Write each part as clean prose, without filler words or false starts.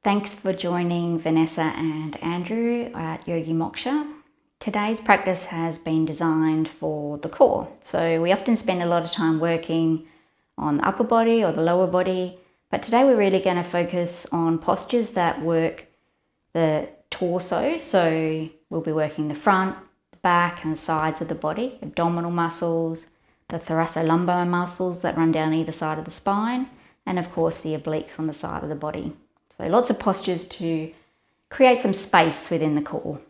Thanks for joining Vanessa and Andrew at Yogi Moksha. Today's practice has been designed for the core. So we often spend a lot of time working on the upper body or the lower body, but today we're really going to focus on postures that work the torso. So we'll be working the front, the back and the sides of the body, abdominal muscles, the thoracolumbar muscles that run down either side of the spine, and of course the obliques on the side of the body. So lots of postures to create some space within the core.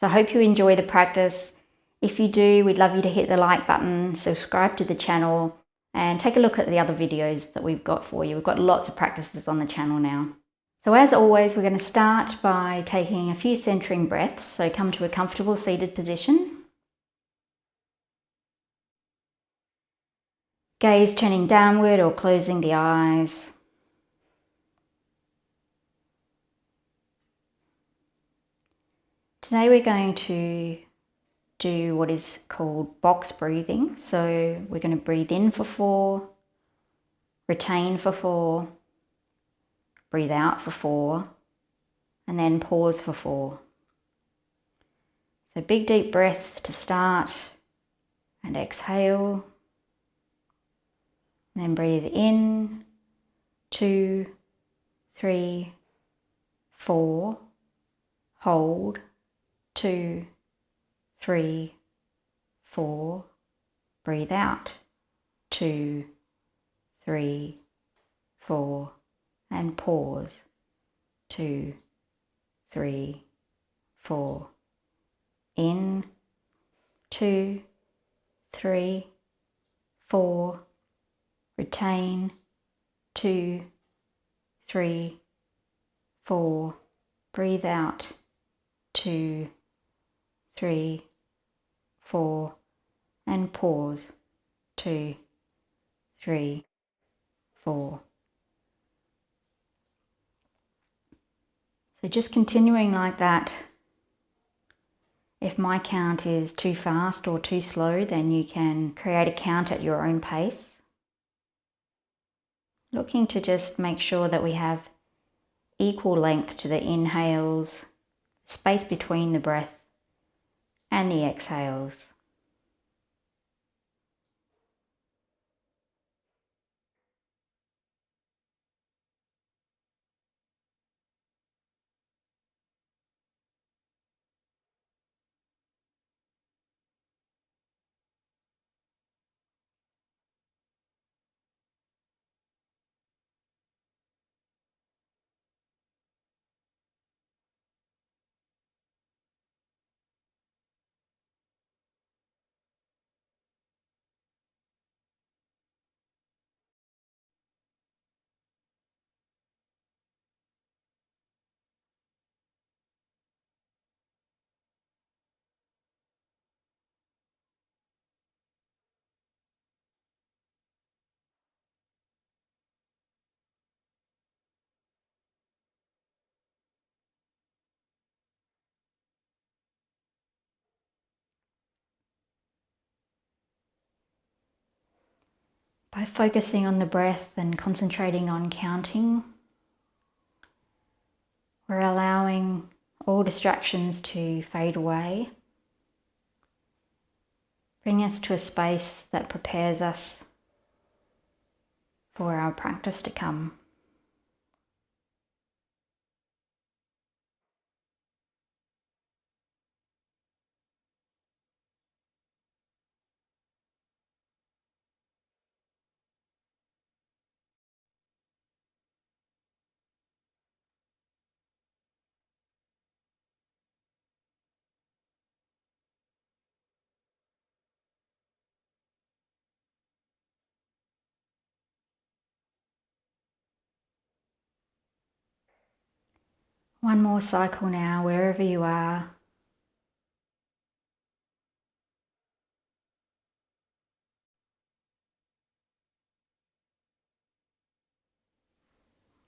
So I hope you enjoy the practice. If you do, we'd love you to hit the like button, subscribe to the channel, and take a look at the other videos that we've got for you. We've got lots of practices on the channel now. So as always, we're going to start by taking a few centering breaths. So come to a comfortable seated position. Gaze turning downward or closing the eyes. Today we're going to do what is called box breathing. So we're going to breathe in for 4, retain for 4, breathe out for 4, and then pause for 4. So big deep breath to start and exhale. And then breathe in, 2, 3, 4, hold, 2, 3, 4, breathe out, 2, 3, 4, and pause, 2, 3, 4, in, 2, 3, 4, retain, 2, 3, 4, breathe out, 2, 3, 4, and pause, 2, 3, 4. So just continuing like that. If my count is too fast or too slow, then you can create a count at your own pace. Looking to just make sure that we have equal length to the inhales, space between the breath and the exhales. By focusing on the breath and concentrating on counting, we're allowing all distractions to fade away, bring us to a space that prepares us for our practice to come. One more cycle now, wherever you are.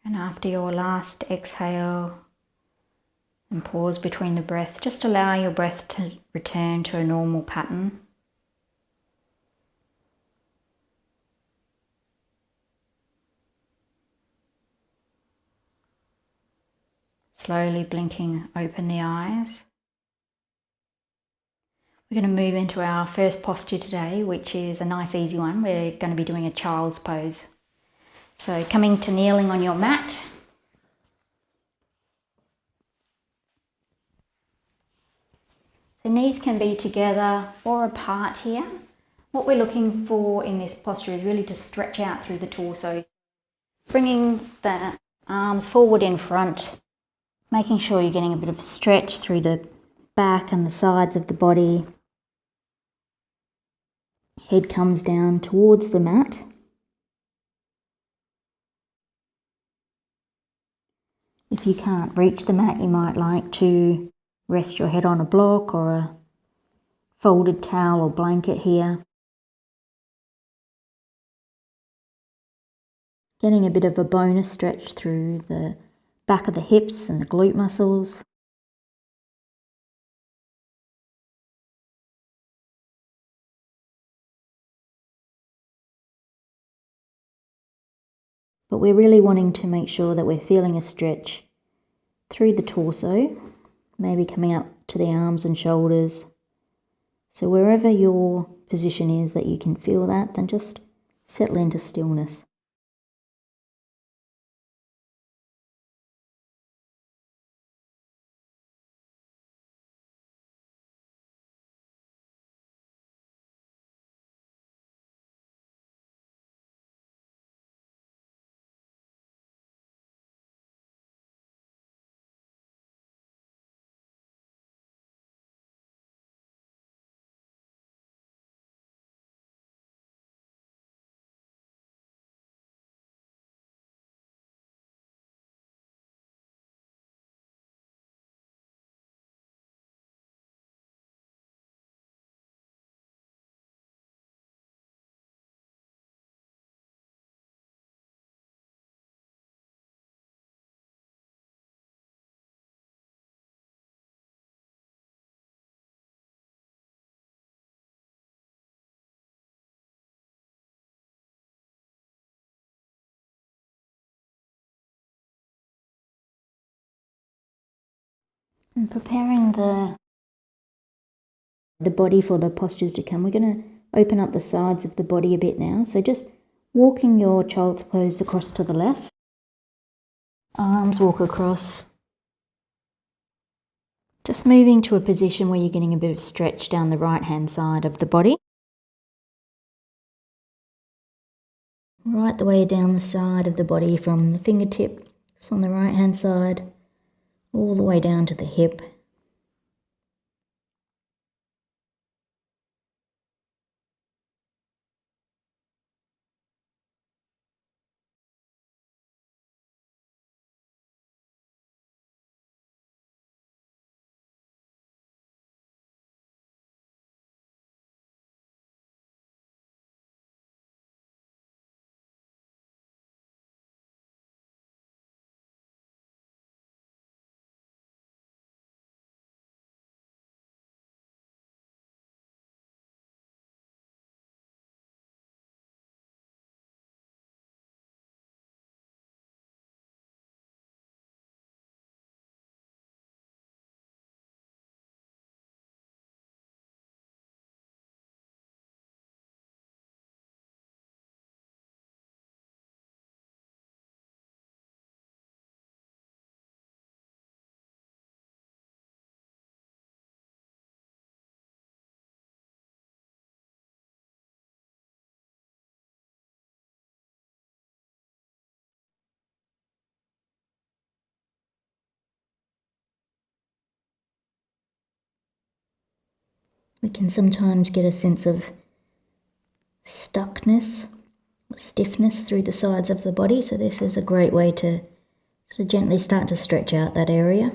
And after your last exhale and pause between the breath, just allow your breath to return to a normal pattern. Slowly blinking open the eyes. We're going to move into our first posture today, which is a nice easy one. We're going to be doing a child's pose. So coming to kneeling on your mat. The knees can be together or apart here. What we're looking for in this posture is really to stretch out through the torso. Bringing the arms forward in front, making sure you're getting a bit of stretch through the back and the sides of the body. Head comes down towards the mat. If you can't reach the mat, you might like to rest your head on a block or a folded towel or blanket here. Getting a bit of a bonus stretch through the back of the hips and the glute muscles. But we're really wanting to make sure that we're feeling a stretch through the torso, maybe coming up to the arms and shoulders. So wherever your position is that you can feel that, then just settle into stillness. And preparing the body for the postures to come, we're going to open up the sides of the body a bit now. So just walking your child's pose across to the left. Arms walk across. Just moving to a position where you're getting a bit of stretch down the right-hand side of the body. Right the way down the side of the body from the fingertips on the right-hand side, all the way down to the hip. We can sometimes get a sense of stuckness, stiffness through the sides of the body, so this is a great way to sort of gently start to stretch out that area.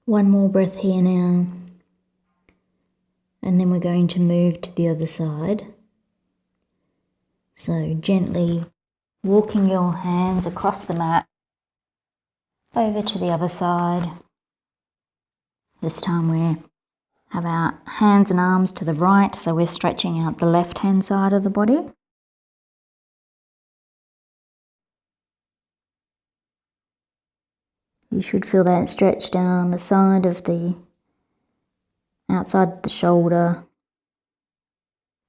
One more breath here now. And then we're going to move to the other side. So gently walking your hands across the mat over to the other side. This time we have our hands and arms to the right, so we're stretching out the left-hand side of the body. You should feel that stretch down the side of the outside of the shoulder,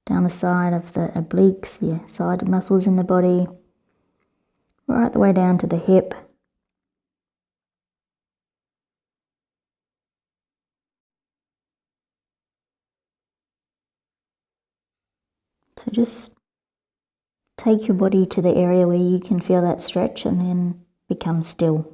down the side of the obliques, the side muscles in the body, right the way down to the hip. So just take your body to the area where you can feel that stretch and then become still.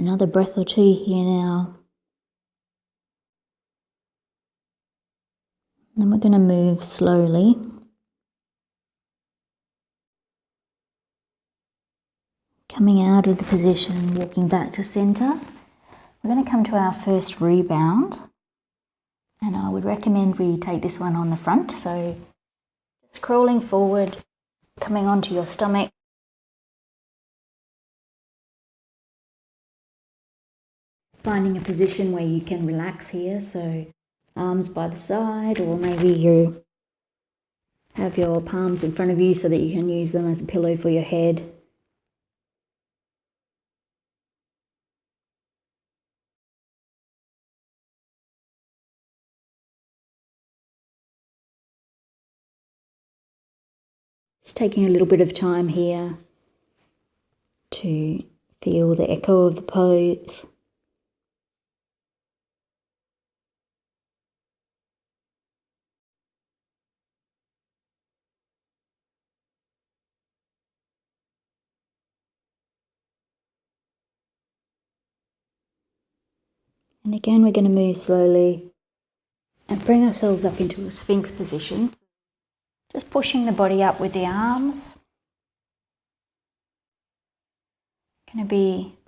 Another breath or two here now. Then we're going to move slowly. Coming out of the position, walking back to center. We're going to come to our first rebound. And I would recommend we take this one on the front. So just crawling forward, coming onto your stomach. Finding a position where you can relax here. So arms by the side, or maybe you have your palms in front of you so that you can use them as a pillow for your head. Just taking a little bit of time here to feel the echo of the pose. And again, we're going to move slowly and bring ourselves up into a Sphinx position. Just pushing the body up with the arms. Going to be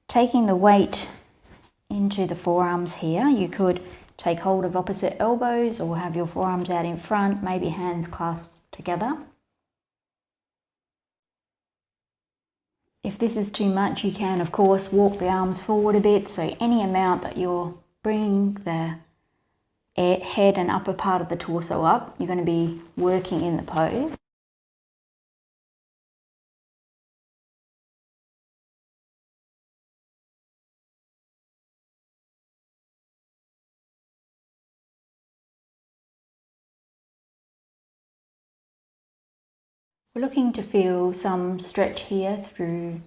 taking the weight into the forearms here. You could take hold of opposite elbows or have your forearms out in front, maybe hands clasped together. If this is too much, you can of course walk the arms forward a bit, so any amount that you're bringing the head and upper part of the torso up, you're going to be working in the pose. We're looking to feel some stretch here through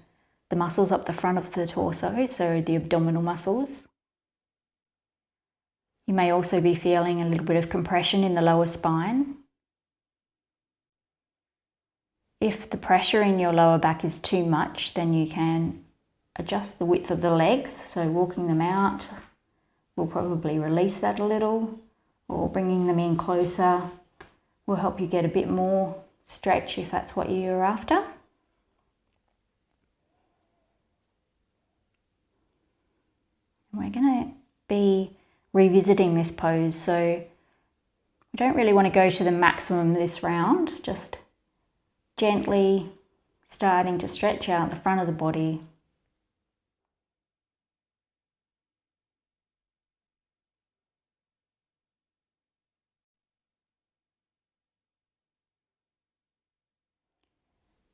the muscles up the front of the torso, so the abdominal muscles. You may also be feeling a little bit of compression in the lower spine. If the pressure in your lower back is too much, then you can adjust the width of the legs, so walking them out will probably release that a little, or bringing them in closer will help you get a bit more stretch if that's what you're after. We're going to be revisiting this pose, so we don't really want to go to the maximum this round, just gently starting to stretch out the front of the body.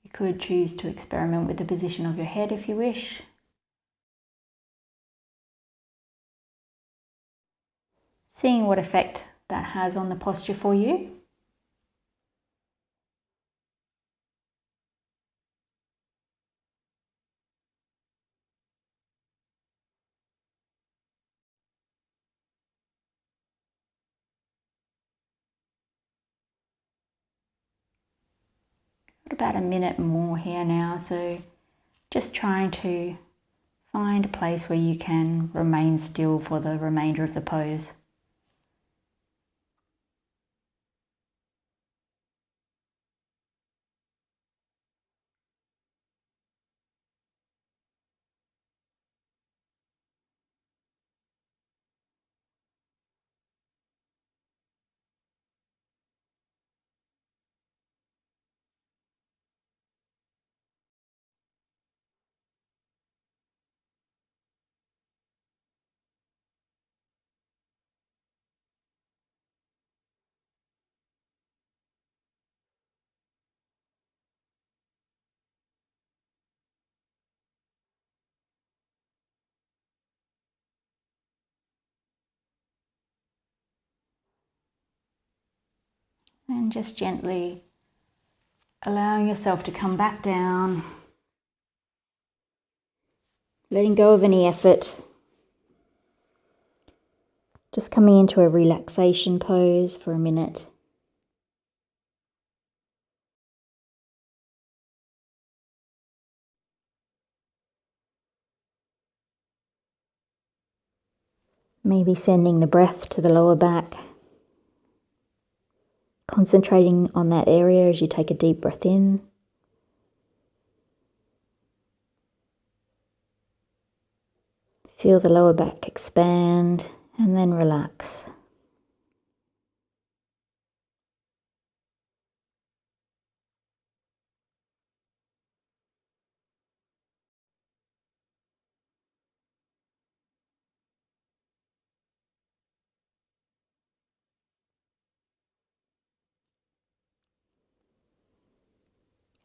You could choose to experiment with the position of your head if you wish. Seeing what effect that has on the posture for you. Got about a minute more here now, so just trying to find a place where you can remain still for the remainder of the pose. And just gently allowing yourself to come back down, letting go of any effort, just coming into a relaxation pose for a minute. Maybe sending the breath to the lower back, concentrating on that area as you take a deep breath in. Feel the lower back expand and then relax.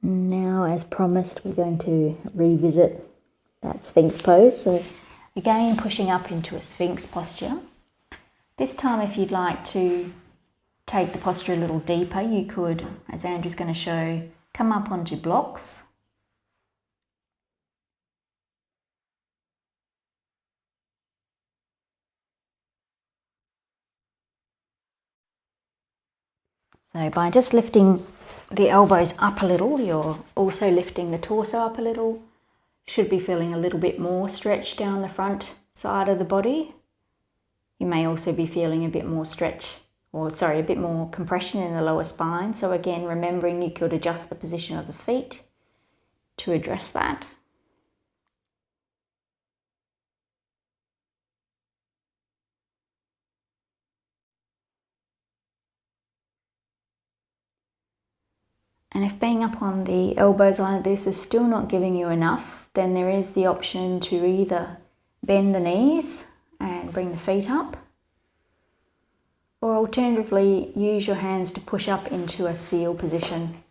Now, as promised, we're going to revisit that Sphinx pose. So again, pushing up into a Sphinx posture. This time, if you'd like to take the posture a little deeper, you could, as Andrew's going to show, come up onto blocks. So by just lifting the elbows up a little, you're also lifting the torso up a little. Should be feeling a little bit more stretch down the front side of the body. You may also be feeling a bit more stretch, a bit more compression in the lower spine. So again, remembering you could adjust the position of the feet to address that. And if being up on the elbows like this is still not giving you enough, then there is the option to either bend the knees and bring the feet up, or alternatively use your hands to push up into a seal position.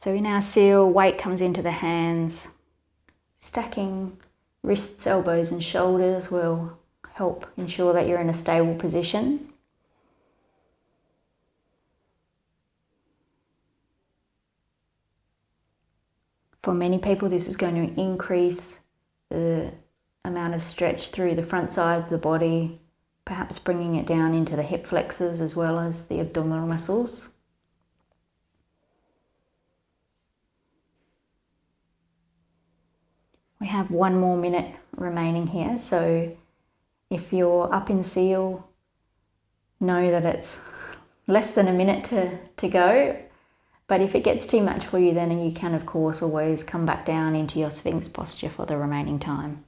So in our seal, weight comes into the hands. Stacking wrists, elbows and shoulders will help ensure that you're in a stable position. For many people, this is going to increase the amount of stretch through the front side of the body, perhaps bringing it down into the hip flexors as well as the abdominal muscles. We have 1 more minute remaining here, so if you're up in seal, know that it's less than a minute to go. But if it gets too much for you, then you can of course always come back down into your Sphinx posture for the remaining time.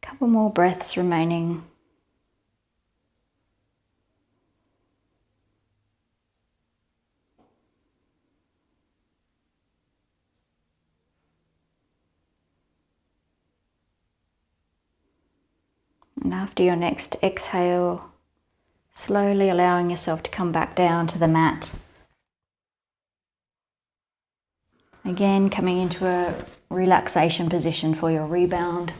Couple more breaths remaining. And after your next exhale, slowly allowing yourself to come back down to the mat. Again, coming into a relaxation position for your rebound.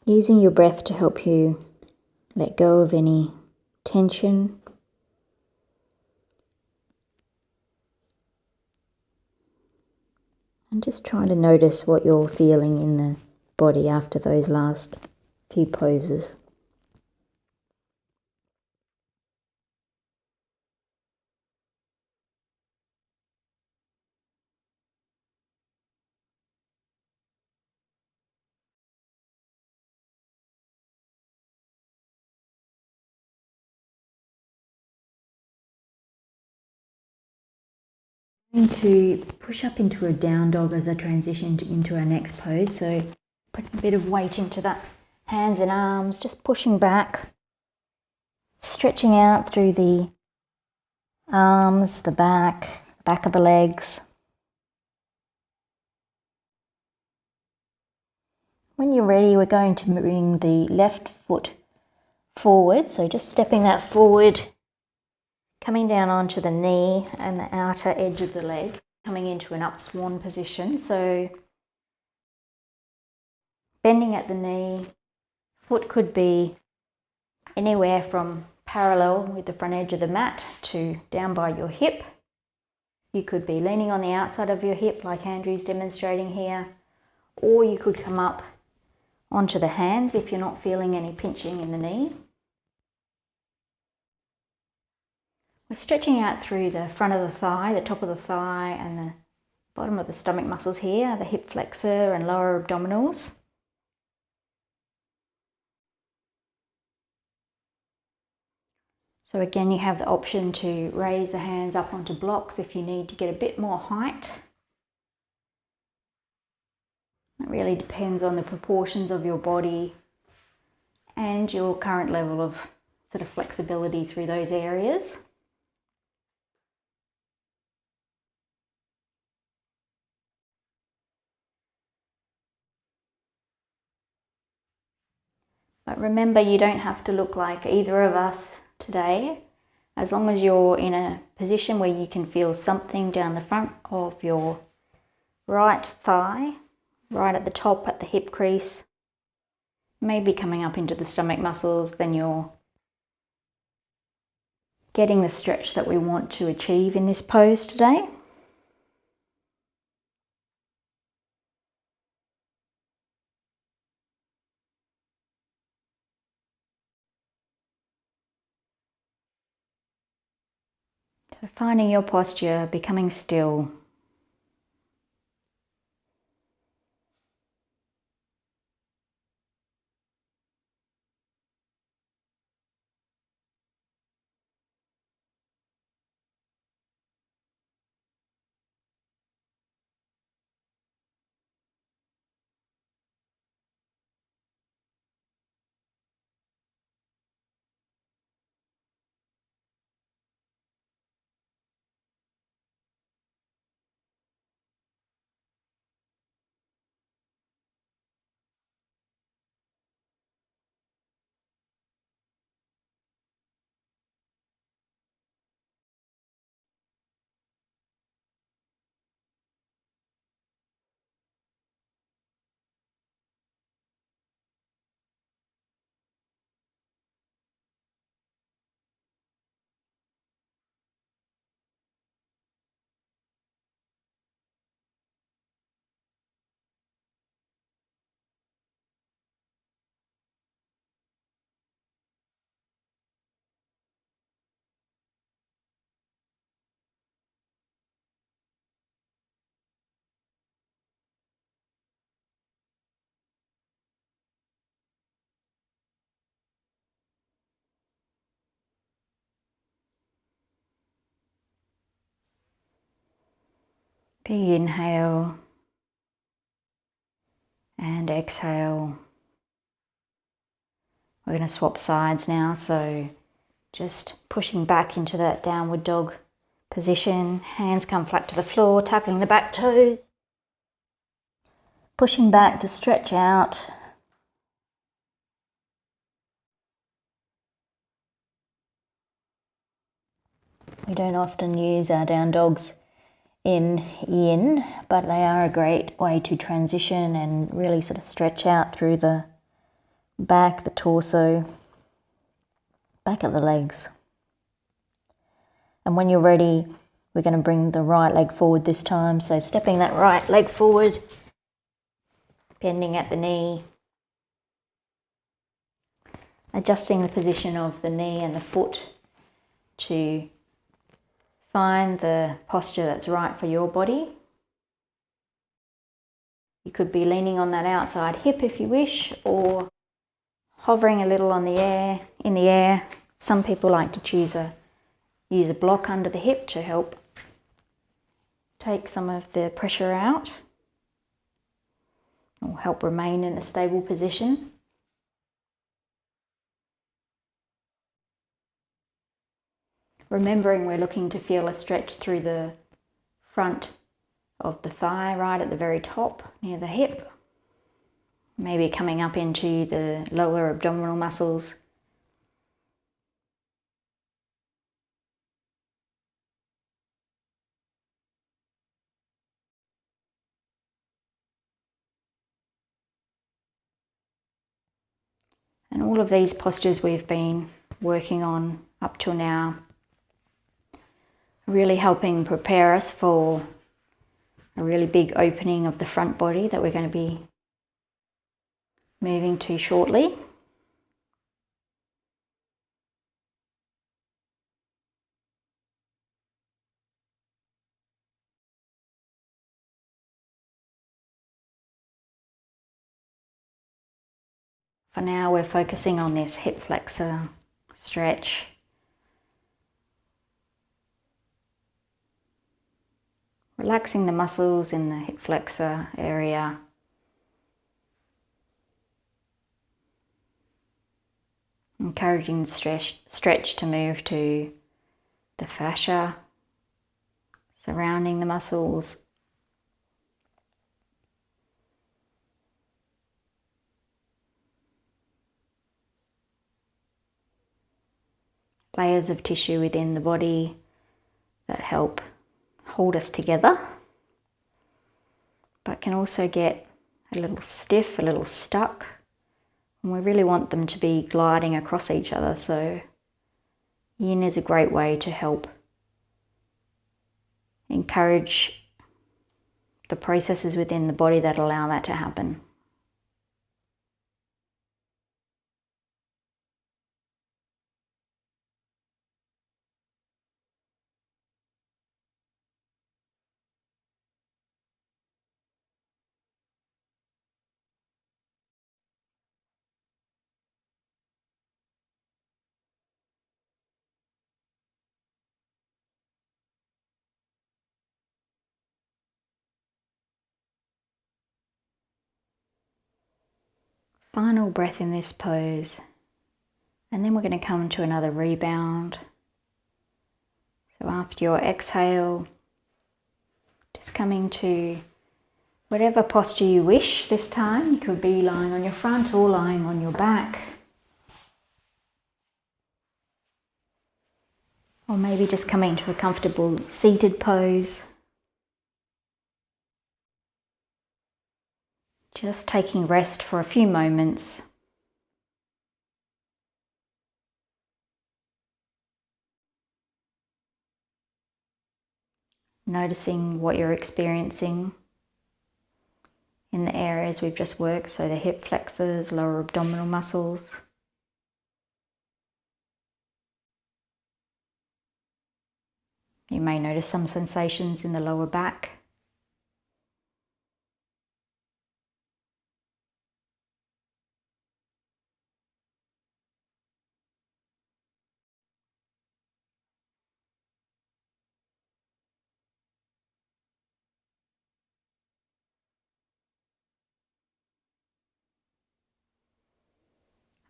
Using your breath to help you let go of any tension. And just try to notice what you're feeling in the body after those last few poses. Going to push up into a down dog as I transition into our next pose. So put a bit of weight into that hands and arms, just pushing back, stretching out through the arms, the back of the legs. When you're ready, we're going to bring the left foot forward. So just stepping that forward, coming down onto the knee and the outer edge of the leg, coming into an up swan position. So bending at the knee, foot could be anywhere from parallel with the front edge of the mat to down by your hip. You could be leaning on the outside of your hip like Andrew's demonstrating here, or you could come up onto the hands if you're not feeling any pinching in the knee. We're stretching out through the front of the thigh, the top of the thigh and the bottom of the stomach muscles here, the hip flexor and lower abdominals. So again, you have the option to raise the hands up onto blocks if you need to get a bit more height. It really depends on the proportions of your body and your current level of sort of flexibility through those areas. But remember, you don't have to look like either of us today. As long as you're in a position where you can feel something down the front of your right thigh, right at the top at the hip crease, maybe coming up into the stomach muscles, then you're getting the stretch that we want to achieve in this pose today. So finding your posture, becoming still. Big inhale and exhale. We're going to swap sides now, so just pushing back into that downward dog position. Hands come flat to the floor, tucking the back toes. Pushing back to stretch out. We don't often use our down dogs in yin, but they are a great way to transition and really sort of stretch out through the back, the torso, back of the legs. And when you're ready, we're going to bring the right leg forward this time. So stepping that right leg forward, bending at the knee, adjusting the position of the knee and the foot to find the posture that's right for your body. You could be leaning on that outside hip if you wish, or hovering a little in the air. Some people like to use a block under the hip to help take some of the pressure out, or help remain in a stable position. Remembering we're looking to feel a stretch through the front of the thigh, right at the very top near the hip. Maybe coming up into the lower abdominal muscles. And all of these postures we've been working on up till now, really helping prepare us for a really big opening of the front body that we're going to be moving to shortly. For now, we're focusing on this hip flexor stretch. Relaxing the muscles in the hip flexor area. Encouraging the stretch to move to the fascia surrounding the muscles. Layers of tissue within the body that help hold us together, but can also get a little stiff, a little stuck. And we really want them to be gliding across each other, so yin is a great way to help encourage the processes within the body that allow that to happen. Final breath in this pose, and then we're going to come to another rebound. So after your exhale, just coming to whatever posture you wish this time. You could be lying on your front or lying on your back, or maybe just coming to a comfortable seated pose. Just taking rest for a few moments. Noticing what you're experiencing in the areas we've just worked, so the hip flexors, lower abdominal muscles. You may notice some sensations in the lower back.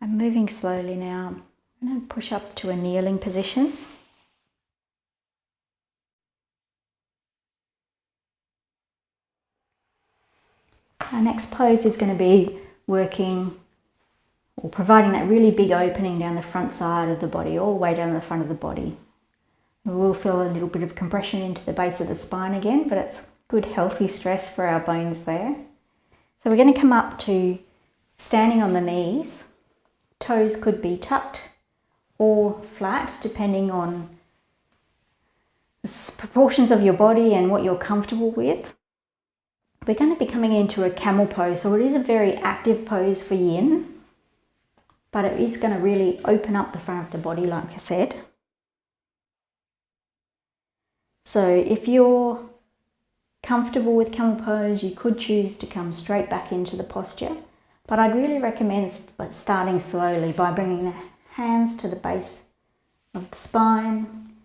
I'm moving slowly now. I'm going to push up to a kneeling position. Our next pose is going to be working or providing that really big opening down the front side of the body, all the way down the front of the body. We will feel a little bit of compression into the base of the spine again, but it's good healthy stress for our bones there. So we're going to come up to standing on the knees. Toes could be tucked or flat, depending on the proportions of your body and what you're comfortable with. We're going to be coming into a camel pose, so it is a very active pose for yin, but it is going to really open up the front of the body, like I said. So if you're comfortable with camel pose, you could choose to come straight back into the posture, but I'd really recommend starting slowly by bringing the hands to the base of the spine,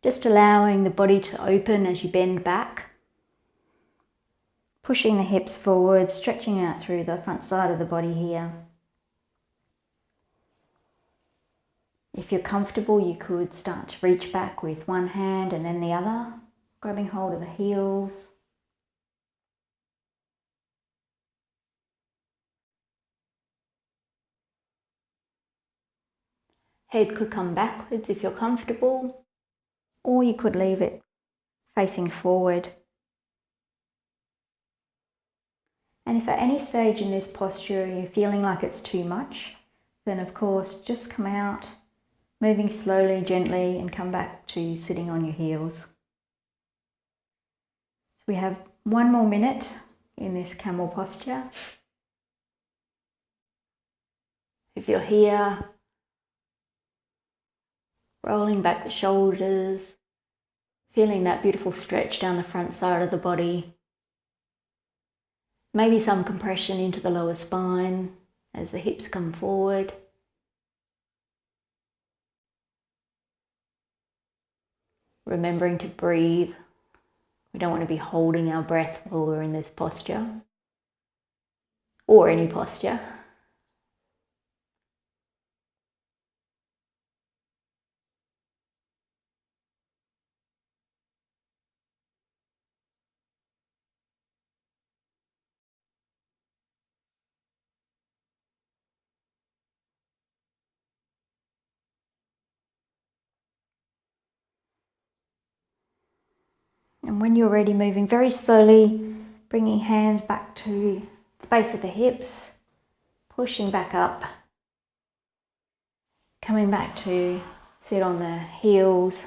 just allowing the body to open as you bend back, pushing the hips forward, stretching out through the front side of the body here. If you're comfortable, you could start to reach back with one hand and then the other, grabbing hold of the heels. Head could come backwards if you're comfortable, or you could leave it facing forward. And if at any stage in this posture you're feeling like it's too much, then of course just come out, moving slowly, gently, and come back to sitting on your heels. We have 1 more minute in this camel posture. If you're here, rolling back the shoulders, feeling that beautiful stretch down the front side of the body. Maybe some compression into the lower spine as the hips come forward. Remembering to breathe. We don't want to be holding our breath while we're in this posture, or any posture. And when you're ready, moving very slowly, bringing hands back to base of the hips, pushing back up, coming back to sit on the heels.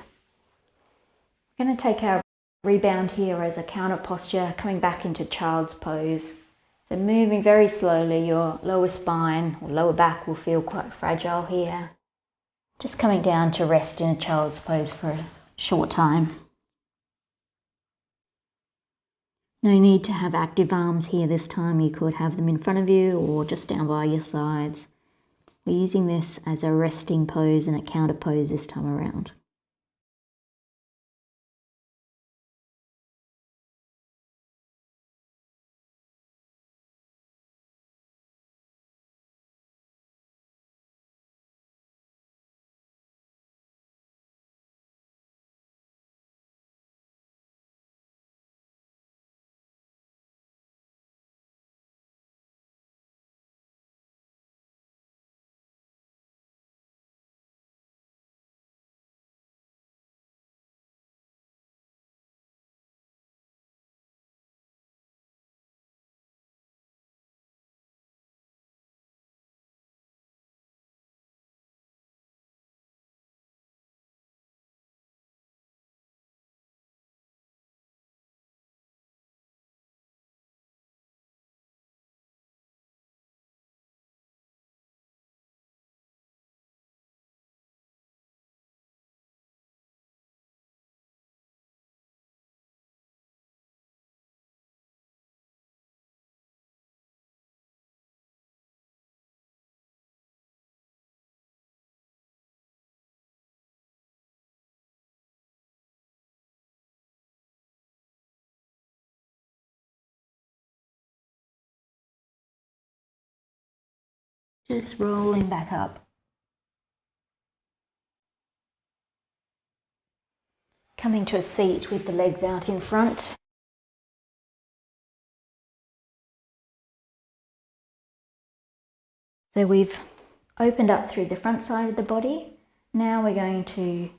We're going to take our rebound here as a counter posture, coming back into child's pose. So moving very slowly, your lower spine or lower back will feel quite fragile here. Just coming down to rest in a child's pose for a short time. No need to have active arms here this time. You could have them in front of you or just down by your sides. We're using this as a resting pose and a counter pose this time around. Just rolling back up. Coming to a seat with the legs out in front. So we've opened up through the front side of the body. Now we're going to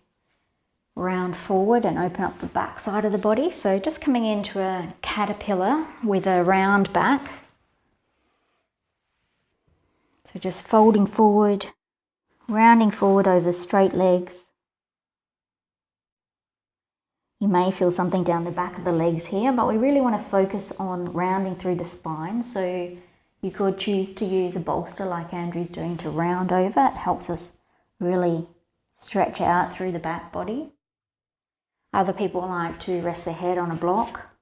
round forward and open up the back side of the body. So just coming into a caterpillar with a round back. So just folding forward, rounding forward over straight legs. You may feel something down the back of the legs here, but we really want to focus on rounding through the spine. So you could choose to use a bolster like Andrew's doing to round over. It helps us really stretch out through the back body. Other people like to rest their head on a block.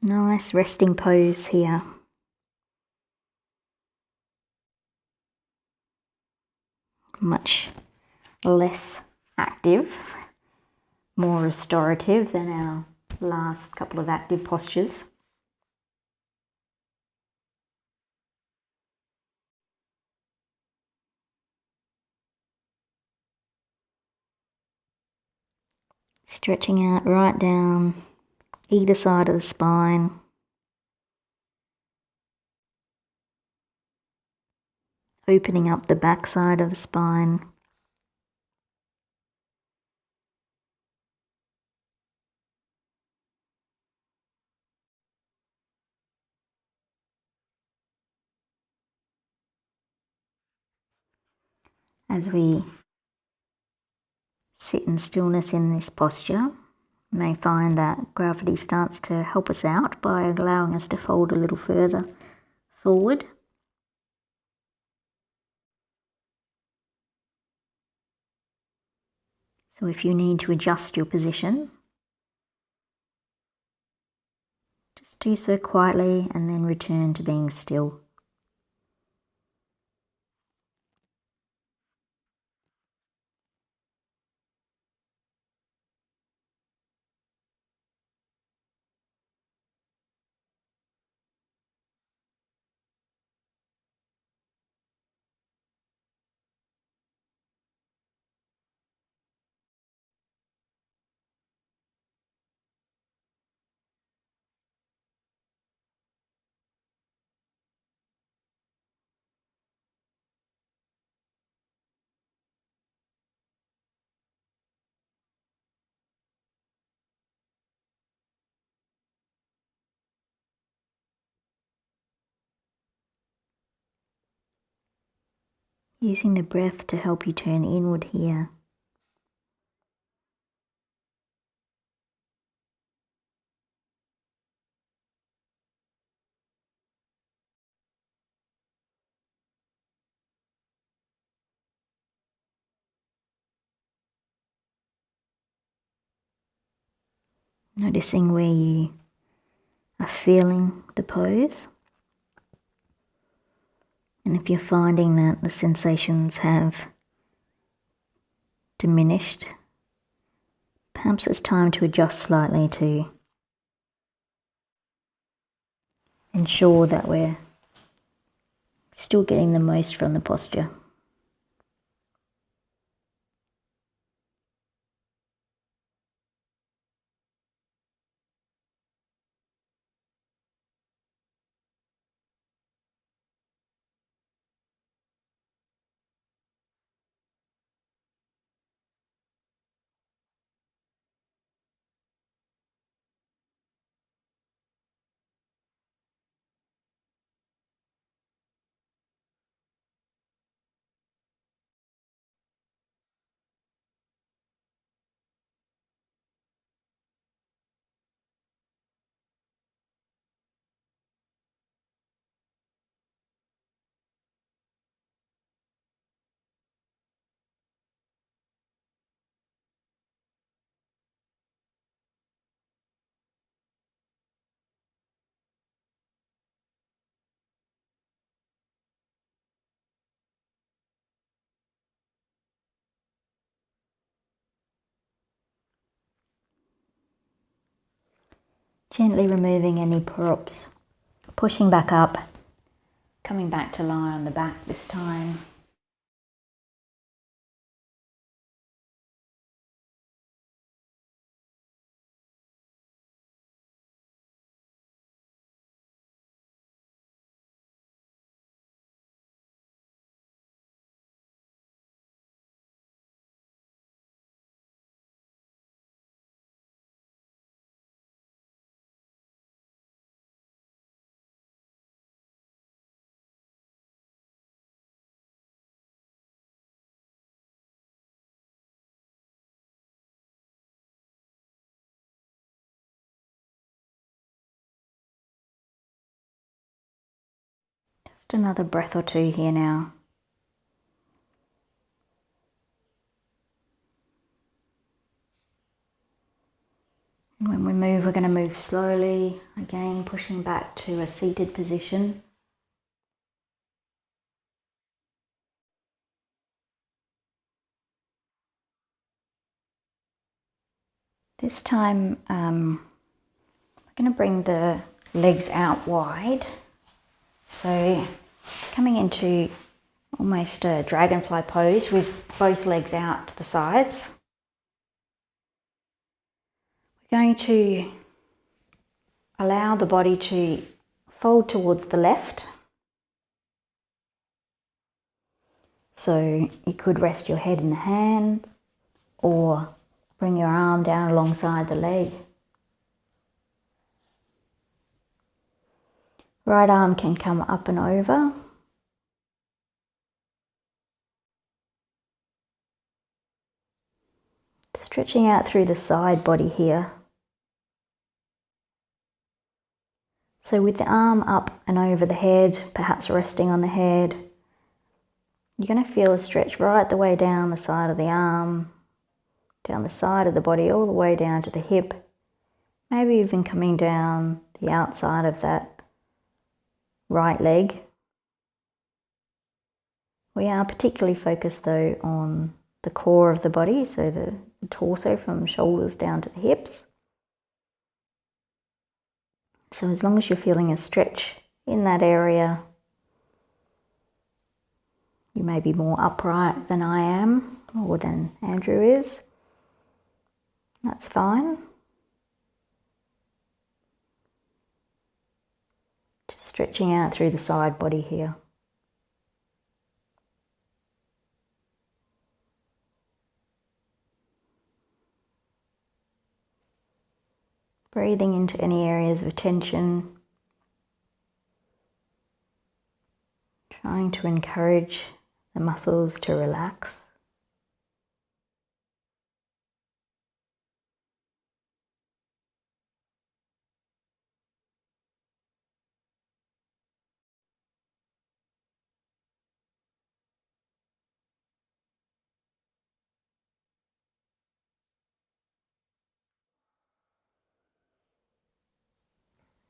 Nice resting pose here. Much less active, more restorative than our last couple of active postures. Stretching out right down either side of the spine. Opening up the back side of the spine. As we sit in stillness in this posture, you may find that gravity starts to help us out by allowing us to fold a little further forward. So if you need to adjust your position, just do so quietly and then return to being still. Using the breath to help you turn inward here. Noticing where you are feeling the pose. And if you're finding that the sensations have diminished, perhaps it's time to adjust slightly to ensure that we're still getting the most from the posture. Gently removing any props, pushing back up, coming back to lie on the back this time. Just another breath or two here now. And when we move, we're going to move slowly, again pushing back to a seated position. This time, we're going to bring the legs out wide. So coming into almost a dragonfly pose with both legs out to the sides. We're going to allow the body to fold towards the left. So you could rest your head in the hand or bring your arm down alongside the leg. Right arm can come up and over. Stretching out through the side body here. So with the arm up and over the head, perhaps resting on the head, you're going to feel a stretch right the way down the side of the arm, down the side of the body, all the way down to the hip, maybe even coming down the outside of that right leg. We are particularly focused though on the core of the body, so the torso from shoulders down to the hips. So as long as you're feeling a stretch in that area, you may be more upright than I am or than Andrew is. That's fine. Just stretching out through the side body here. Breathing into any areas of tension. Trying to encourage the muscles to relax.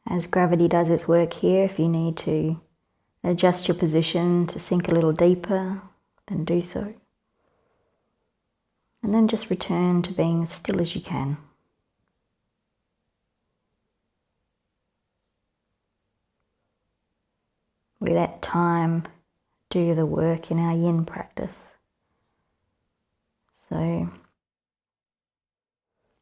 As gravity does its work here, if you need to adjust your position to sink a little deeper, then do so. And then just return to being as still as you can. We let time do the work in our yin practice. So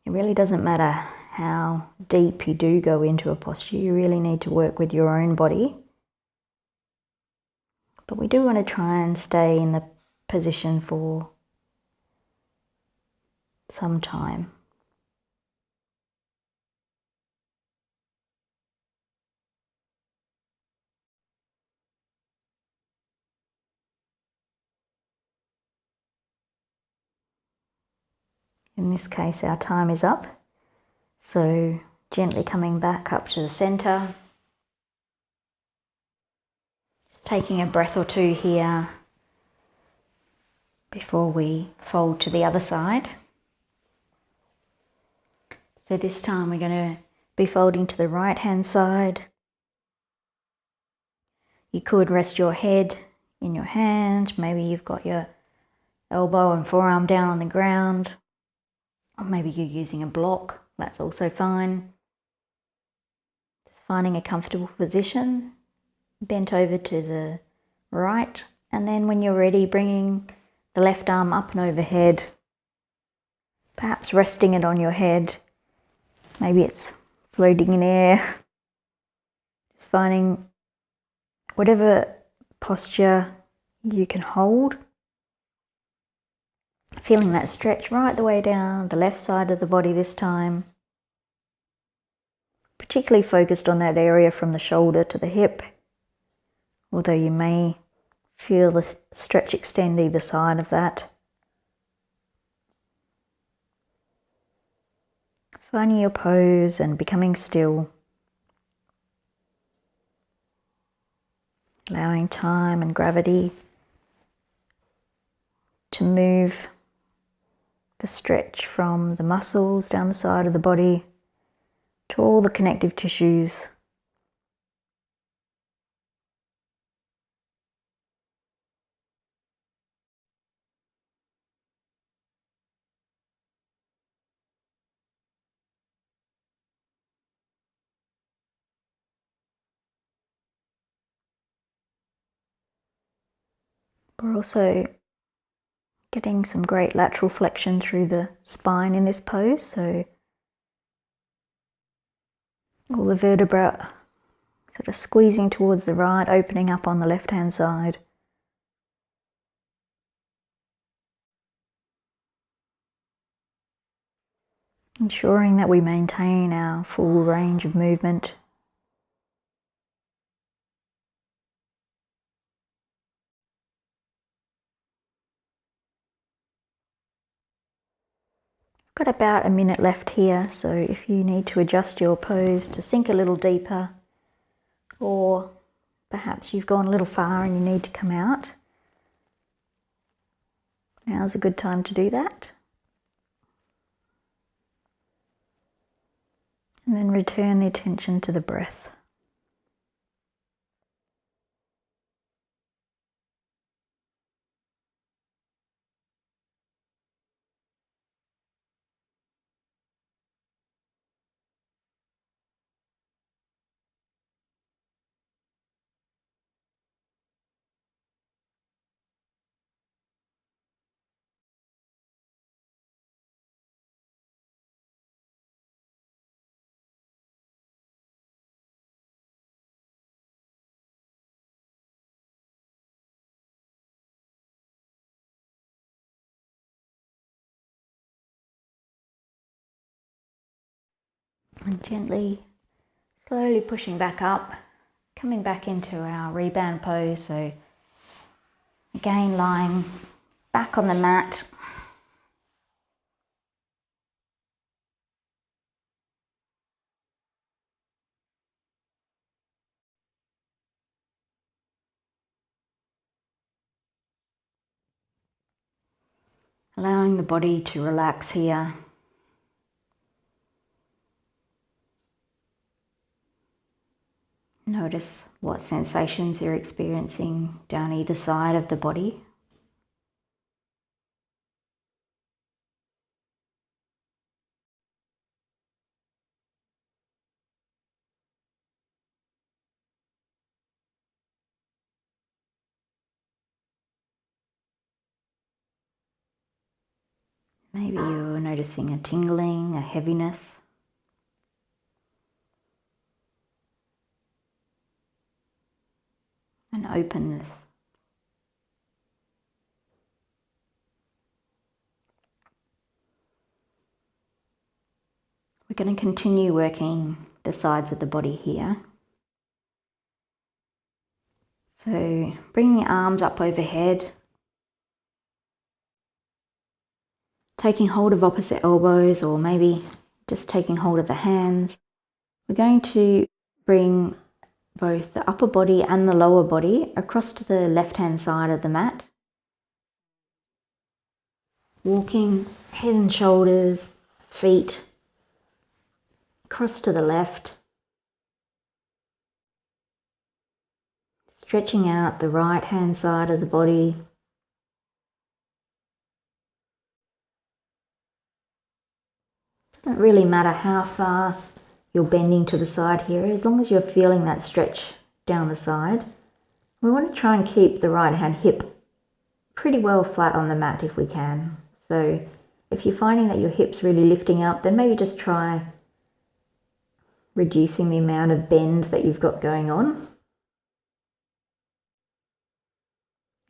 it really doesn't matter how deep you do go into a posture. You really need to work with your own body. But we do want to try and stay in the position for some time. In this case, our time is up. So gently coming back up to the center. Just taking a breath or two here before we fold to the other side. So this time we're going to be folding to the right hand side. You could rest your head in your hand. Maybe you've got your elbow and forearm down on the ground. Or maybe you're using a block. That's also fine. Just finding a comfortable position. Bent over to the right. And then when you're ready, bringing the left arm up and overhead. Perhaps resting it on your head. Maybe it's floating in air. Just finding whatever posture you can hold. Feeling that stretch right the way down the left side of the body this time. Particularly focused on that area from the shoulder to the hip. Although you may feel the stretch extend either side of that. Finding your pose and becoming still. Allowing time and gravity to move the stretch from the muscles down the side of the body to all the connective tissues. We're also getting some great lateral flexion through the spine in this pose, so all the vertebrae sort of squeezing towards the right, opening up on the left hand side. Ensuring that we maintain our full range of movement. Got about a minute left here, so if you need to adjust your pose to sink a little deeper, or perhaps you've gone a little far and you need to come out, now's a good time to do that. And then return the attention to the breath. And gently, slowly pushing back up, coming back into our rebound pose. So Again, lying back on the mat. Allowing the body to relax here. Notice what sensations you're experiencing down either side of the body. Maybe you're noticing a tingling, a heaviness. An openness. We're going to continue working the sides of the body here. So bringing your arms up overhead, taking hold of opposite elbows, or maybe just taking hold of the hands. We're going to bring both the upper body and the lower body across to the left-hand side of the mat. Walking head and shoulders, feet across to the left. Stretching out the right-hand side of the body. Doesn't really matter how far you're bending to the side here, as long as you're feeling that stretch down the side. We want to try and keep the right hand hip pretty well flat on the mat if we can. So if you're finding that your hip's really lifting up, then maybe just try reducing the amount of bend that you've got going on.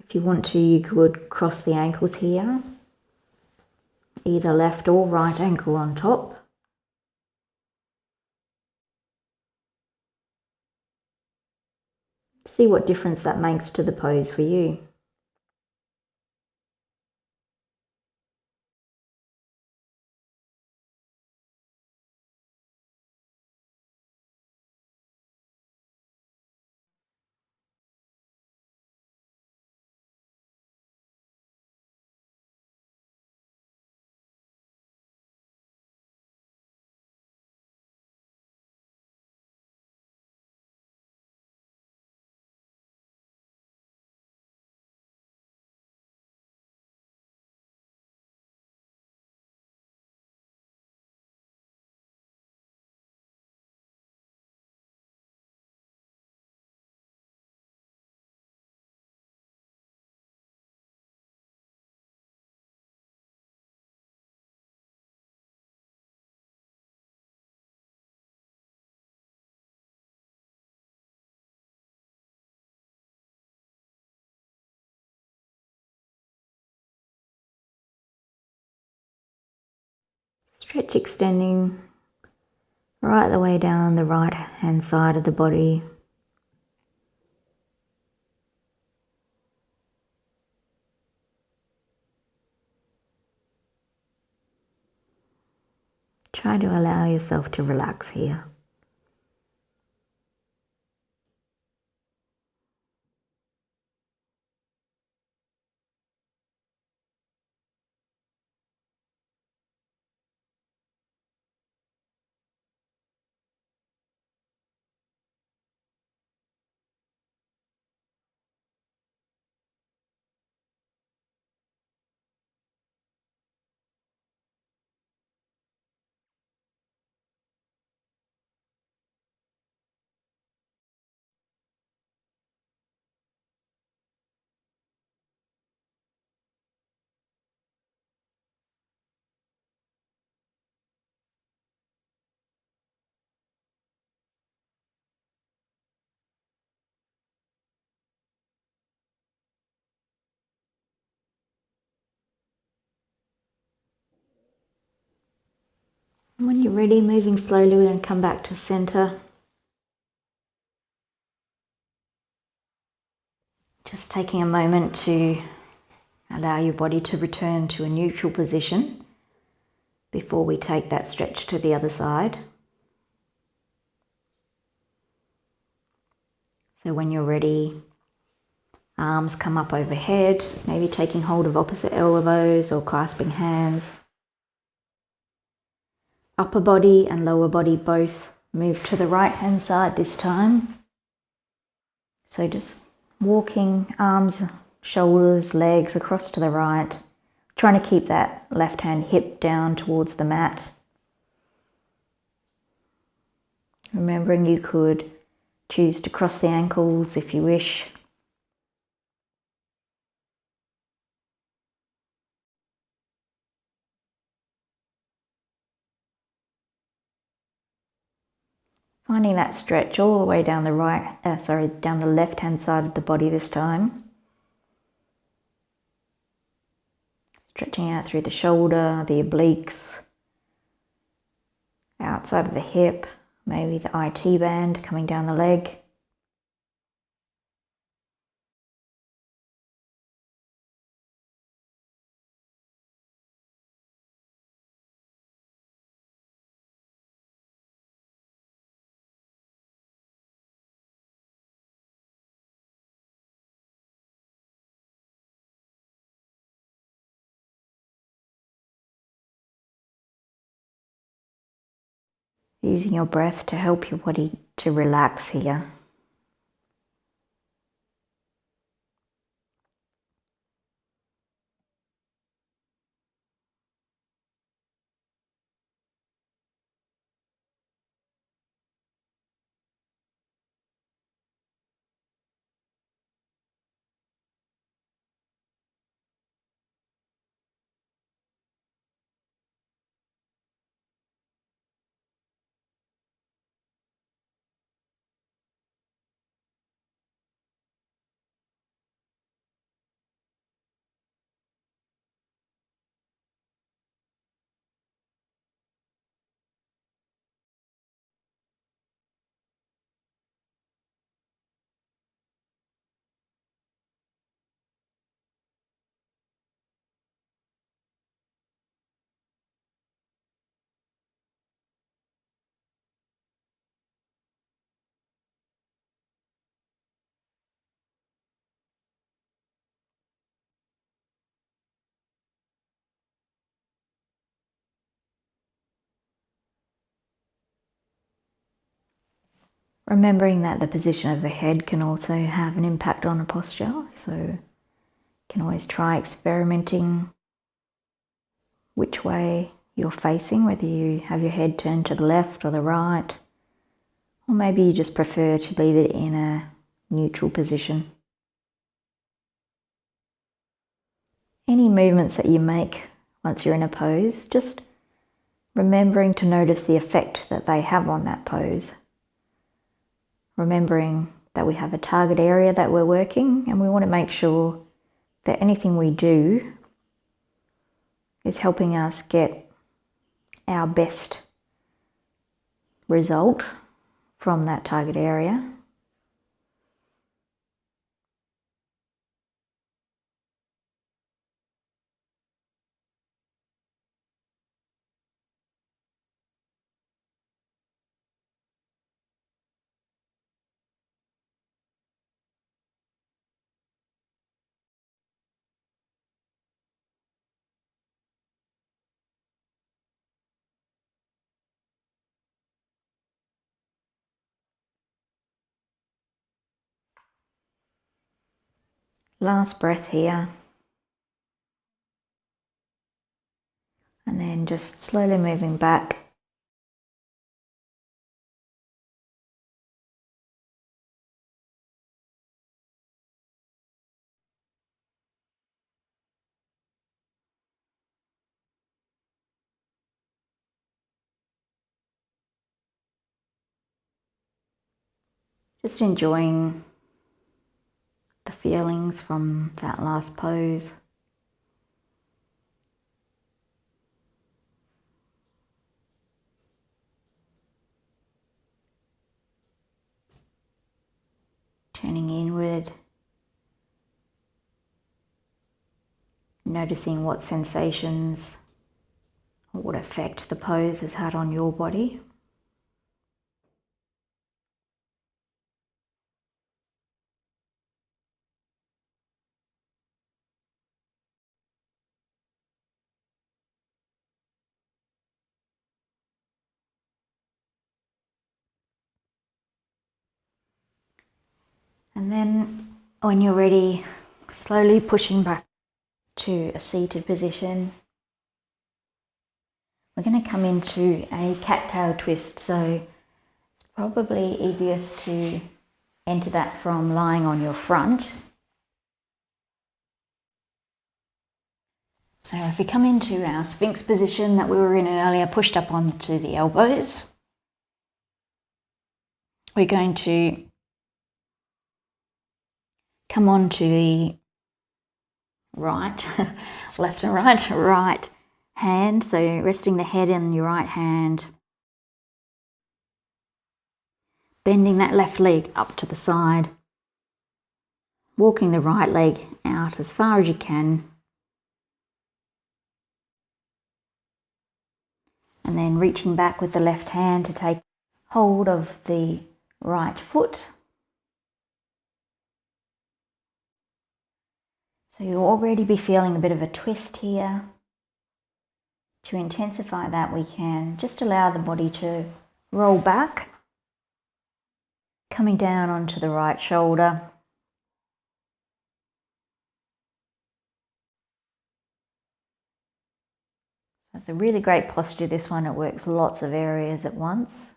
If you want to, you could cross the ankles here, either left or right ankle on top. See what difference that makes to the pose for you. Stretch extending right the way down the right hand side of the body. Try to allow yourself to relax here. And when you're ready, moving slowly, we're going to come back to center. Just taking a moment to allow your body to return to a neutral position before we take that stretch to the other side. So when you're ready, arms come up overhead, maybe taking hold of opposite elbows or clasping hands. Upper body and lower body both move to the right hand side this time. So just walking arms, shoulders, legs across to the right, trying to keep that left hand hip down towards the mat. Remembering you could choose to cross the ankles if you wish. Finding that stretch all the way down the down the left hand side of the body this time. Stretching out through the shoulder, the obliques, outside of the hip, maybe the IT band coming down the leg. Using your breath to help your body to relax here. Remembering that the position of the head can also have an impact on a posture, so you can always try experimenting which way you're facing, whether you have your head turned to the left or the right, or maybe you just prefer to leave it in a neutral position. Any movements that you make once you're in a pose, just remembering to notice the effect that they have on that pose. Remembering that we have a target area that we're working, and we want to make sure that anything we do is helping us get our best result from that target area. Last breath here. And then just slowly moving back. Just enjoying the feelings from that last pose. Turning inward, noticing what sensations or what effect the pose has had on your body. And then when you're ready, slowly pushing back to a seated position. We're going to come into a cat-tail twist, so it's probably easiest to enter that from lying on your front. So if we come into our Sphinx position that we were in earlier, pushed up onto the elbows, we're going to come on to the right, left and right hand, so resting the head in your right hand, bending that left leg up to the side, walking the right leg out as far as you can, and then reaching back with the left hand to take hold of the right foot. So you'll already be feeling a bit of a twist here. To intensify that, we can just allow the body to roll back, coming down onto the right shoulder. It's a really great posture, this one. It works lots of areas at once.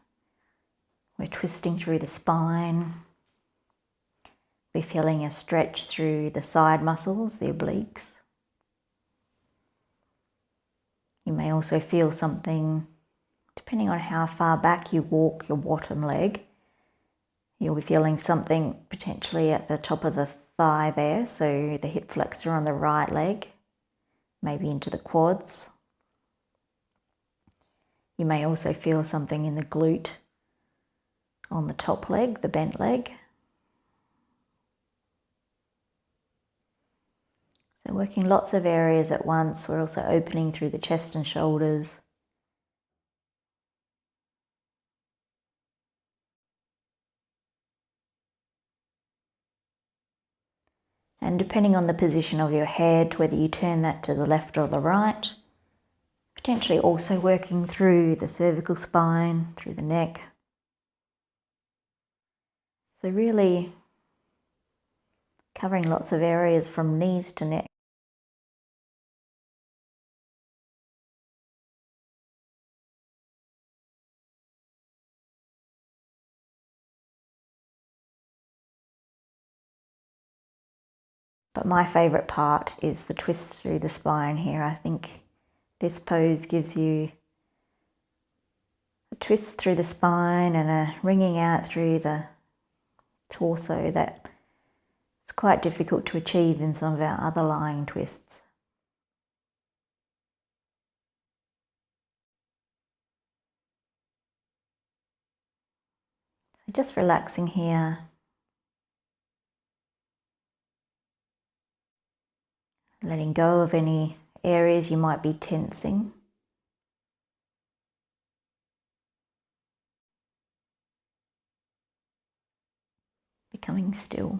We're twisting through the spine. We're feeling a stretch through the side muscles, the obliques. You may also feel something, depending on how far back you walk your bottom leg, you'll be feeling something potentially at the top of the thigh there, so the hip flexor on the right leg, maybe into the quads. You may also feel something in the glute on the top leg, the bent leg. So working lots of areas at once. We're also opening through the chest and shoulders. And depending on the position of your head, whether you turn that to the left or the right, potentially also working through the cervical spine, through the neck. So really covering lots of areas from knees to neck. But my favourite part is the twist through the spine here. I think this pose gives you a twist through the spine and a ringing out through the torso that it's quite difficult to achieve in some of our other lying twists. So just relaxing here. Letting go of any areas you might be tensing. Becoming still.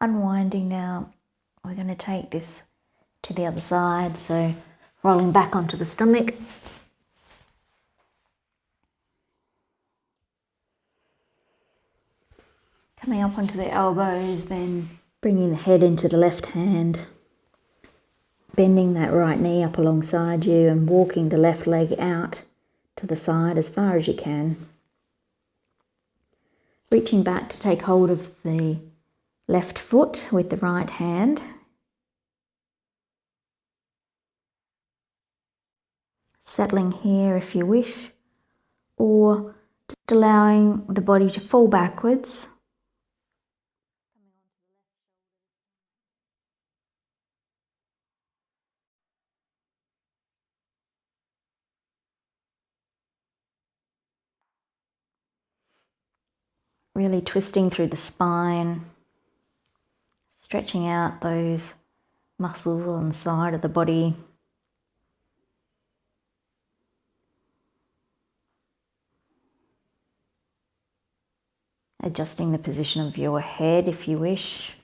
unwinding now. We're going to take this to the other side, so rolling back onto the stomach. Coming up onto the elbows, then bringing the head into the left hand, bending that right knee up alongside you and walking the left leg out to the side as far as you can. Reaching back to take hold of the left foot with the right hand. Settling here if you wish, or just allowing the body to fall backwards. Really twisting through the spine, stretching out those muscles on the side of the body. Adjusting the position of your head if you wish.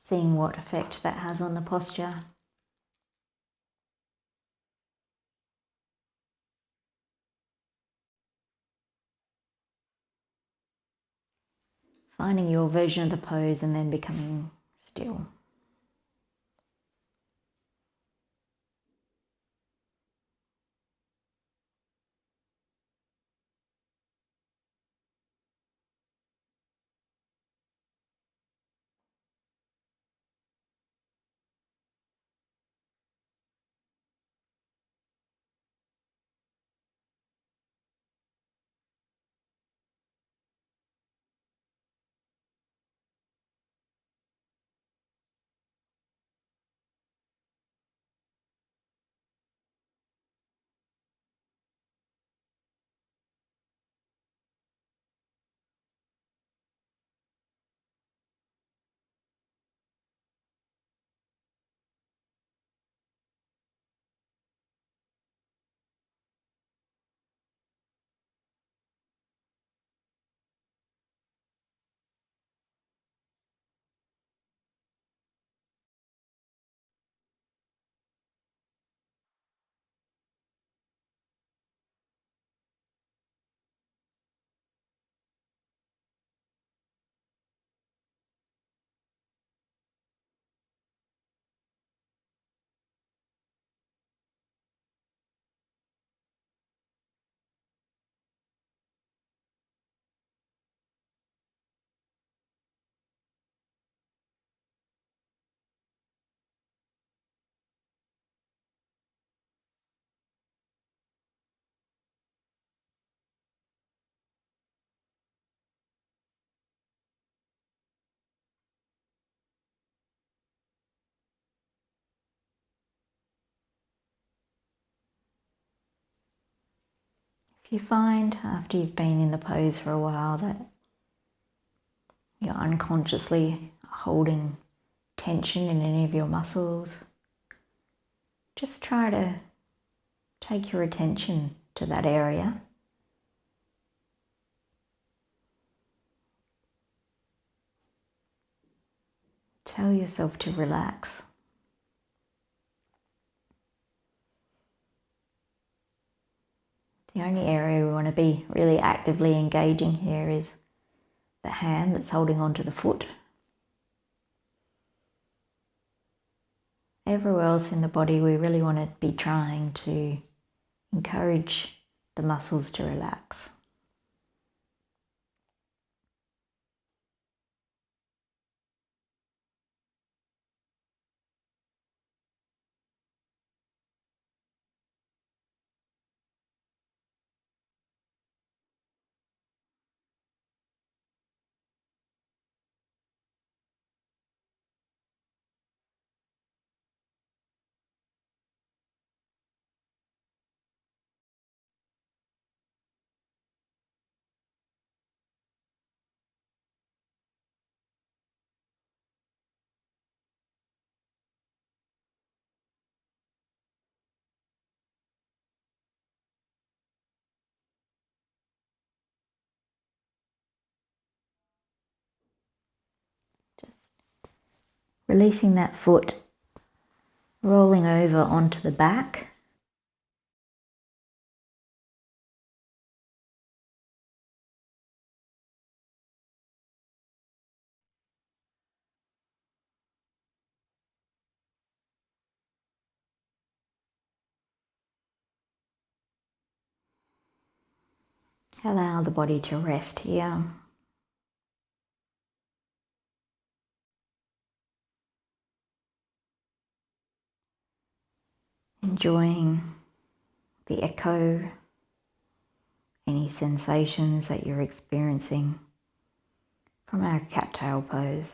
Seeing what effect that has on the posture. Finding your version of the pose and then becoming still. If you find after you've been in the pose for a while that you're unconsciously holding tension in any of your muscles, just try to take your attention to that area. Tell yourself to relax. The only area we want to be really actively engaging here is the hand that's holding onto the foot. Everywhere else in the body, we really want to be trying to encourage the muscles to relax. Releasing that foot, rolling over onto the back. Allow the body to rest here. Enjoying the echo, any sensations that you're experiencing from our cat-tail pose.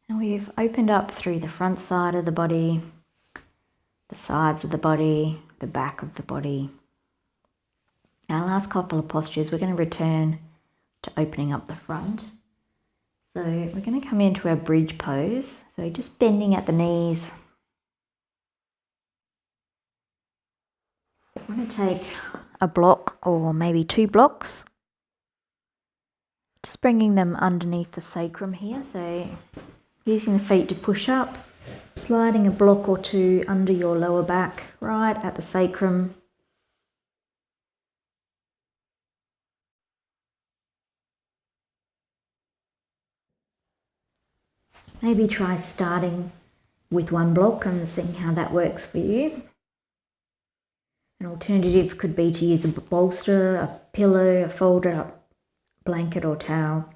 And we've opened up through the front side of the body, the sides of the body, the back of the body. Our last couple of postures, we're going to return to opening up the front. So we're going to come into our bridge pose. So just bending at the knees. We're going to take a block or maybe 2 blocks. Just bringing them underneath the sacrum here. So using the feet to push up, sliding a block or 2 under your lower back, right at the sacrum. Maybe try starting with 1 block and seeing how that works for you. An alternative could be to use a bolster, a pillow, a folded up blanket or towel.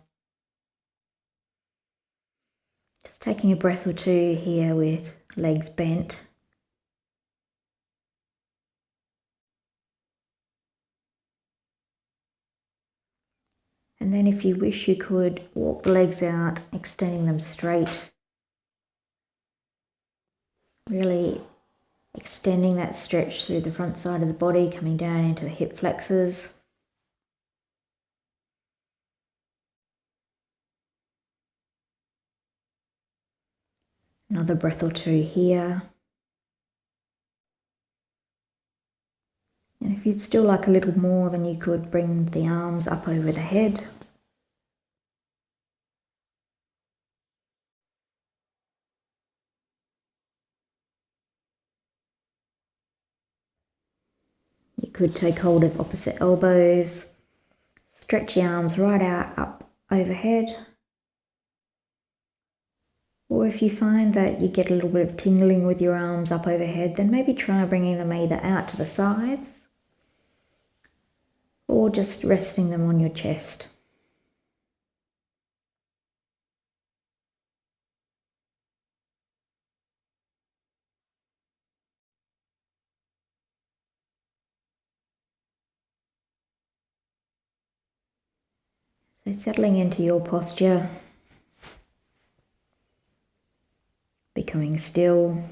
Just taking a breath or 2 here with legs bent. And then if you wish, you could walk the legs out, extending them straight. Really extending that stretch through the front side of the body, coming down into the hip flexors. Another breath or 2 here. And if you'd still like a little more, then you could bring the arms up over the head. You could take hold of opposite elbows, stretch the arms right out up overhead. Or if you find that you get a little bit of tingling with your arms up overhead, then maybe try bringing them either out to the sides or just resting them on your chest. So settling into your posture, becoming still.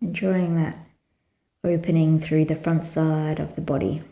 Enjoying that opening through the front side of the body.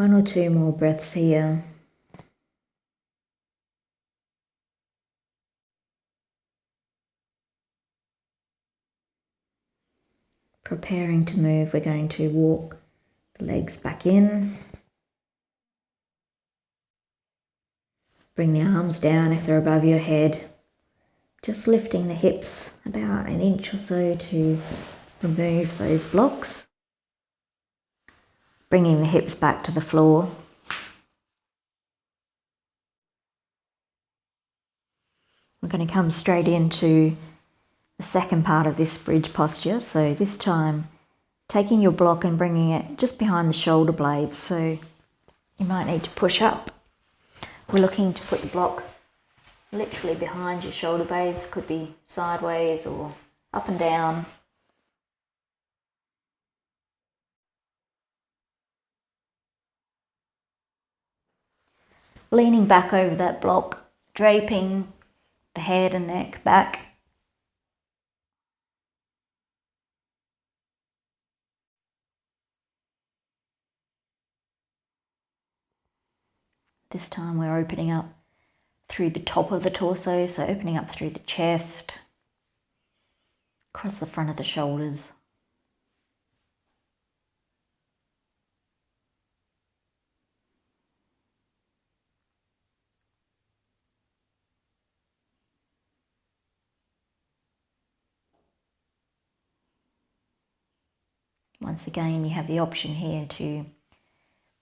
1 or 2 more breaths here. Preparing to move, we're going to walk the legs back in. Bring the arms down if they're above your head. Just lifting the hips about an inch or so to remove those blocks. Bringing the hips back to the floor. We're going to come straight into the second part of this bridge posture. So this time, taking your block and bringing it just behind the shoulder blades. So you might need to push up. We're looking to put the block literally behind your shoulder blades. Could be sideways or up and down. Leaning back over that block, draping the head and neck back. This time we're opening up through the top of the torso, so opening up through the chest, across the front of the shoulders. Once again, you have the option here to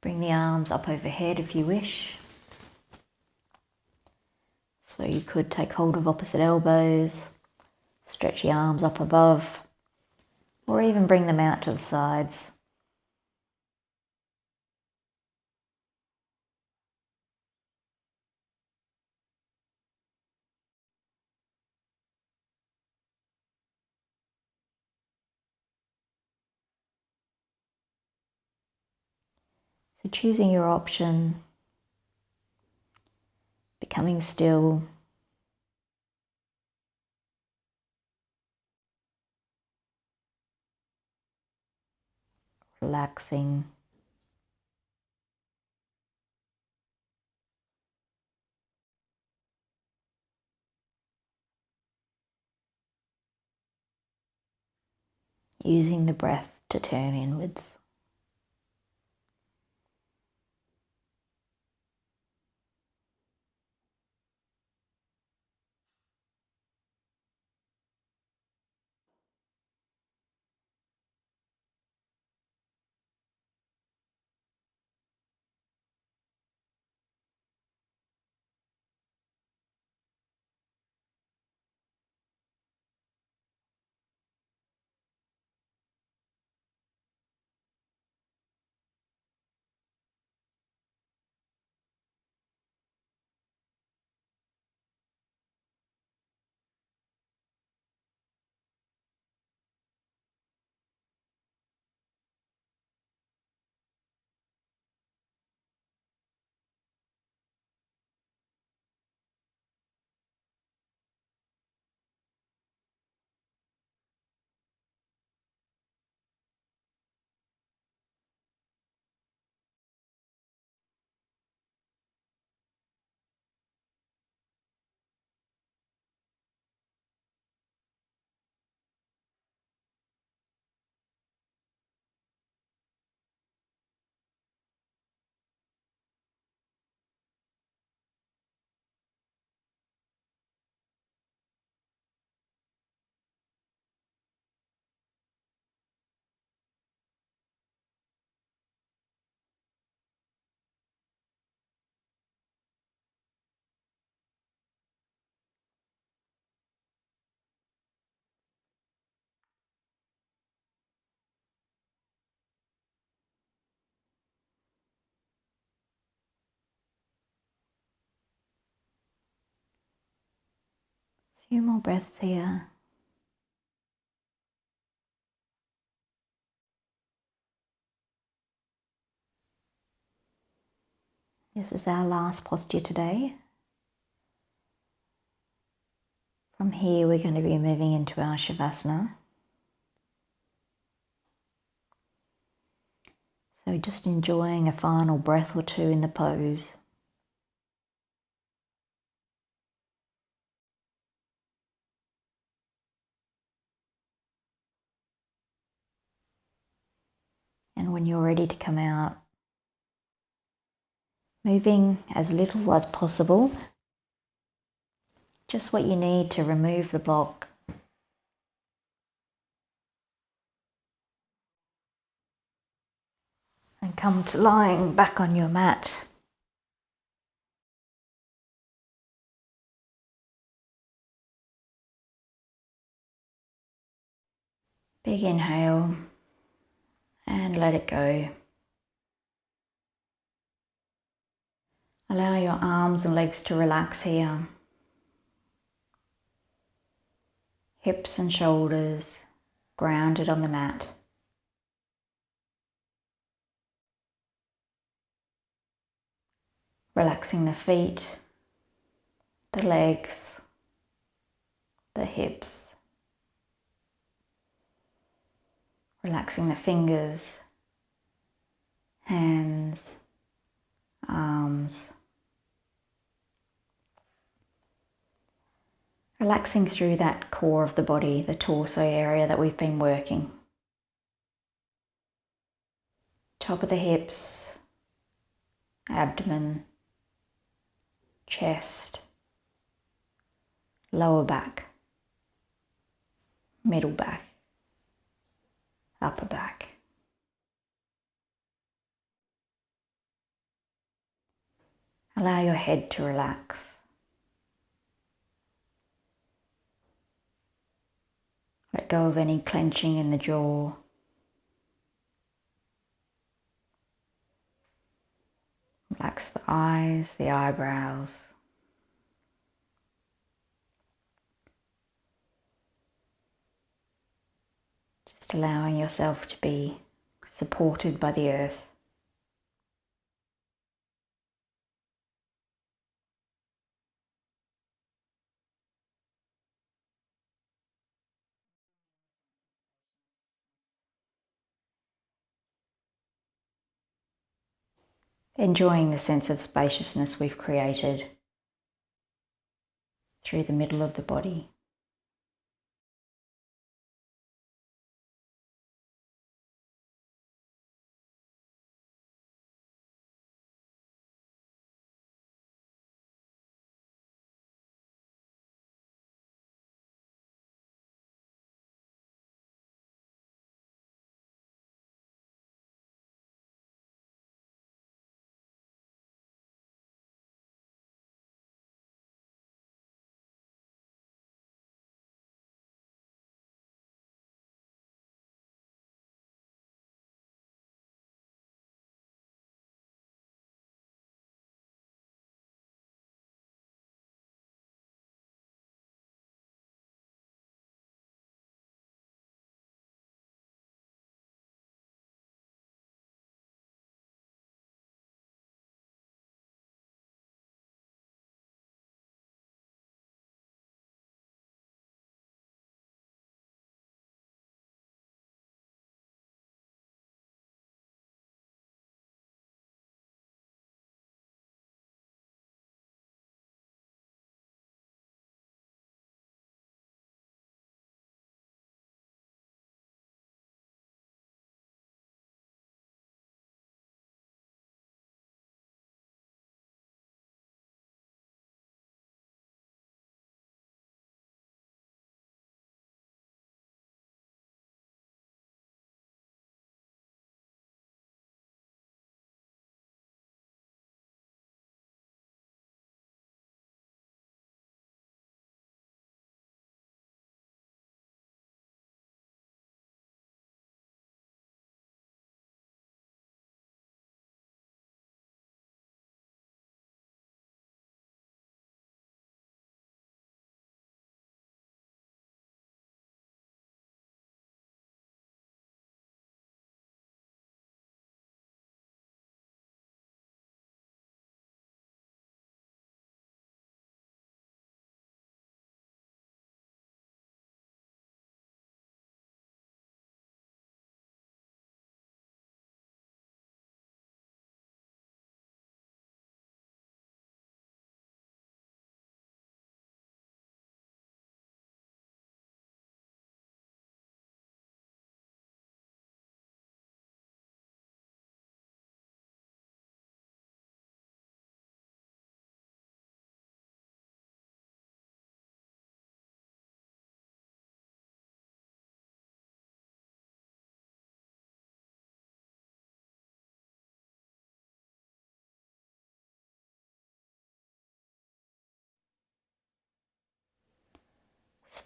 bring the arms up overhead if you wish. So you could take hold of opposite elbows, stretch the arms up above, or even bring them out to the sides. So choosing your option, becoming still, relaxing. Using the breath to turn inwards. A few more breaths here. This is our last posture today. From here, we're going to be moving into our Shavasana. So just enjoying a final breath or two in the pose. And when you're ready to come out, moving as little as possible, just what you need to remove the block. And come to lying back on your mat. Big inhale and let it go. Allow your arms and legs to relax here. Hips and shoulders grounded on the mat. Relaxing the feet, the legs, the hips. Relaxing the fingers, hands, arms. Relaxing through that core of the body, the torso area that we've been working. Top of the hips, abdomen, chest, lower back, middle back, upper back. Allow your head to relax. Let go of any clenching in the jaw. Relax the eyes, the eyebrows. Just allowing yourself to be supported by the earth. Enjoying the sense of spaciousness we've created through the middle of the body.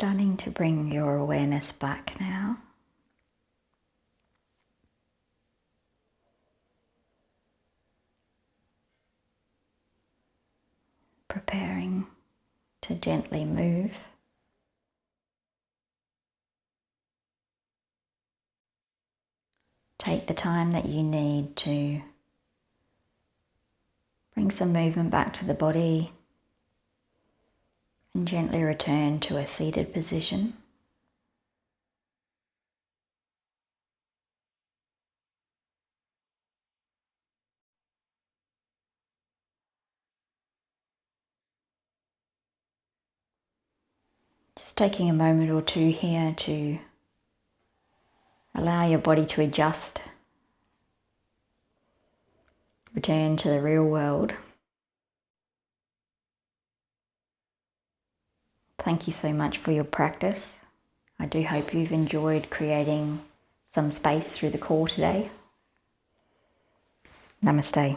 Starting to bring your awareness back now. Preparing to gently move. Take the time that you need to bring some movement back to the body and gently return to a seated position. Just taking a moment or two here to allow your body to adjust, return to the real world. Thank you so much for your practice. I do hope you've enjoyed creating some space through the core today. Namaste.